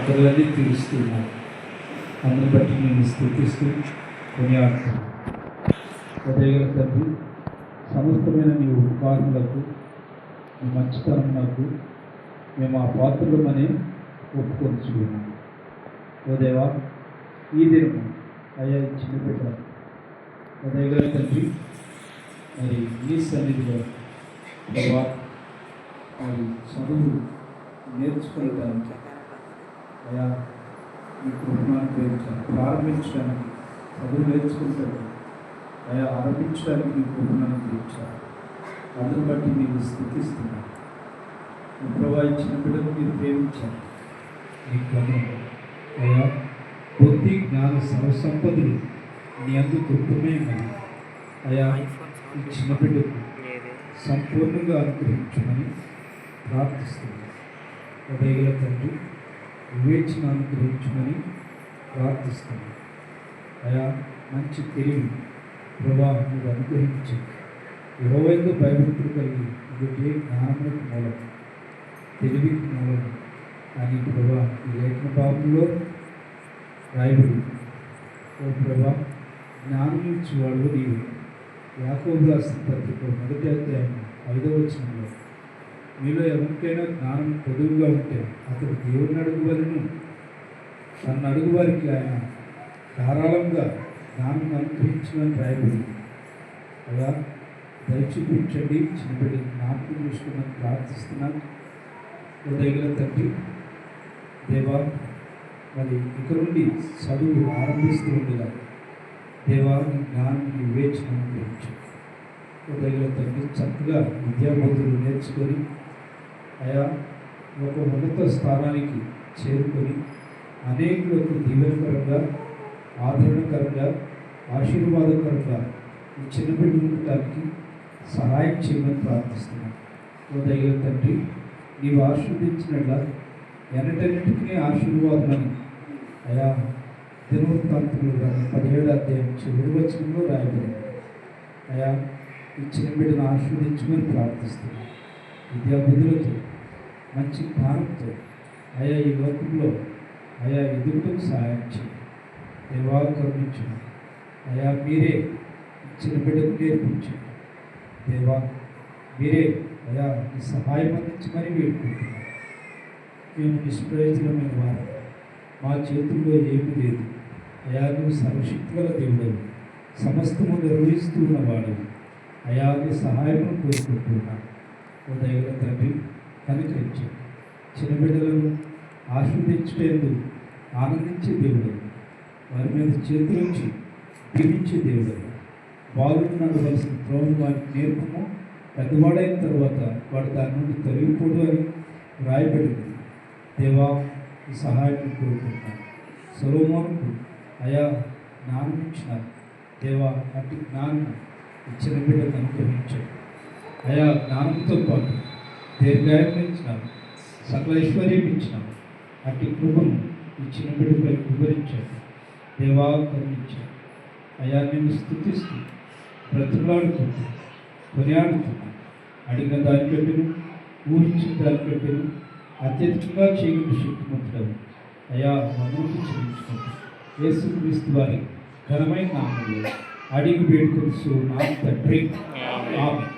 అక్కర్లన్నీ తీరుస్తున్నాను. అందుని బట్టి నేను స్థుతిస్తూ కొనియాడుతున్నాను. ఉదయగల తండ్రి, సమస్తమైన నీ ఉపకారములకు, నీ మంచితనమునకు మేము ఆ పాత్రలమని ఒప్పుకొంచుకున్నాం. ఓ దేవా, ఈ దినము అయ్యా ఇచ్చిన బిడ్డ ఉదయగల తండ్రి, మరి నీ సన్నిధిలో దేవా మరి చదువు నేర్చుకోవడానికి అయా మీ కృపను అనుగ్రహించాలి. ప్రారంభించడానికి, చదువు నేర్చుకుంటాడు అయా ఆరంభించడానికి మీ కృపను అనుగ్రహించాలి. అందుని బట్టి మీరు స్థుతిస్తున్నాను. మీ ప్రభావ ఇచ్చిన బిడ్డను మీరు ప్రేమించాలి. మీ క్రమంలో అయా బుద్ధి జ్ఞాన సర్వసంపదలు నీ అందు తృప్తమే ఉన్నది. అయా ఈ చిన్న బిడ్డకు సంపూర్ణంగా అనుగ్రహించమని ప్రార్థిస్తున్నాను. ఉదయగల తండ్రి, వివేచన అనుగ్రహించమని ప్రార్థిస్తున్నాను. అయా మంచి తెలివి ప్రభా మీరు అనుగ్రహించి యెహోవాయందు భయభక్తులు కలిగి ఇదే జ్ఞానములకు మూలం, తెలివికి మూలం అని ప్రభా ఈ లేఖన భావంలో రాయబడి. ఓ ప్రభా, జ్ఞానం ఇచ్చి వాళ్ళు నీవు. యాకోబు రాసిన పత్రిక 1వ అధ్యాయం 5వ వచనంలో మీలో ఎవరికైనా జ్ఞానం పొదువుగా ఉంటే అతడు దేవుని అడుగువలను, తన అడుగు వారికి ఆయన ధారాళంగా జ్ఞానం అనుగ్రహించమని రాయబడింది. అలా దయచూపించండి. చిన్నబిడ్డ జ్ఞాపకం చూసుకున్నాను ప్రార్థిస్తున్నాను. ఉదయగల తండ్రి దేవా, మరి ఇక నుండి చదువు ఆరంభిస్తూ ఉండగా దేవా నీ జ్ఞానం వివేచన అనుగ్రహించు. ఉదయగల తండ్రి చక్కగా విద్యాబోధులు నేర్చుకొని అయా ఒక ఉన్నత స్థానానికి చేరుకొని అనేకులకు దీవెనకరంగా, ఆదరణకరంగా, ఆశీర్వాదకరంగా ఈ చిన్నబిడ్డ ఉండటానికి సహాయం చేయమని ప్రార్థిస్తున్నాను. ఉదయగల తండ్రి, నీవు ఆశీర్వదించినట్ల ఎన్నటన్నిటికీ ఆశీర్వాదమని అయా దినవృత్తాంతములు 17వ అధ్యాయం 7వ వచనంలో రాయబడింది. అయా ఈ చిన్న బిడ్డను ఆశీర్వదించమని ప్రార్థిస్తున్నాను. విద్యాబుద్ధులతో, మంచి జ్ఞానంతో అయా ఈ లోకంలో అయా ఎదుగుటకు సహాయం చేయండి. దేవా కరుణించండి. అయా మీరే చిన్న బిడ్డకు నేర్పించండి. దేవా మీరే అయా ఈ సహాయం అందించమని వేడుకుంటున్నాను. మేము నిష్ప్రయోజనమైన వారు, మా చేతుల్లో ఏమీ లేదు. అయా నువ్వు సర్వశక్తి గల దేవుడవు, సమస్తము నిర్వహిస్తూ ఉన్నవాడు. అయా నీ సహాయం కోరుకుంటున్నాను. ఉదయగల తండ్రి కనికరించండి. చిన్న బిడ్డలను ఆశీర్వదించేందుకు ఆనందించే దేవుడు, వారి మీద చేతులుంచి దీవించే దేవుడు. బాలుడు నడవలసిన త్రోవను వారికి నేర్పము, పెద్దవాడైన తర్వాత వాడు దాని నుండి తొలగిపోడు అని రాయబడింది. దేవా ఈ సహాయం కోరుకుంటున్నాను. సొలొమోనుకు అయా జ్ఞానం ఇచ్చినారు. దేవా అట్టి జ్ఞానం ఇచ్చిన బిడ్డకు అనుగ్రహించాడు. అయా జ్ఞానంతో పాటు దీర్ఘాయువు ఇచ్చినారు, సకల ఐశ్వర్యం ఇచ్చినారు. అట్టి కృపను ఇచ్చిన బిడ్డపై వివరించాడు. దేవా కరుణించాడు. అయా నేను స్తుతిస్తూ బ్రతులాడుకుంటూ కొనియాడుతున్నాను. అడిగిన దానికంటేను, ఊహించిన దానికంటేను అత్యధికంగా చేయగల శక్తిమంతుడవు. అయా మమ్మల్ని చెల్లించుకుంటాం. యేసుక్రీస్తు వారి ఘనమైన నామములో అడిగి వేడుకొచ్చు నా తండ్రి. ఆమేన్.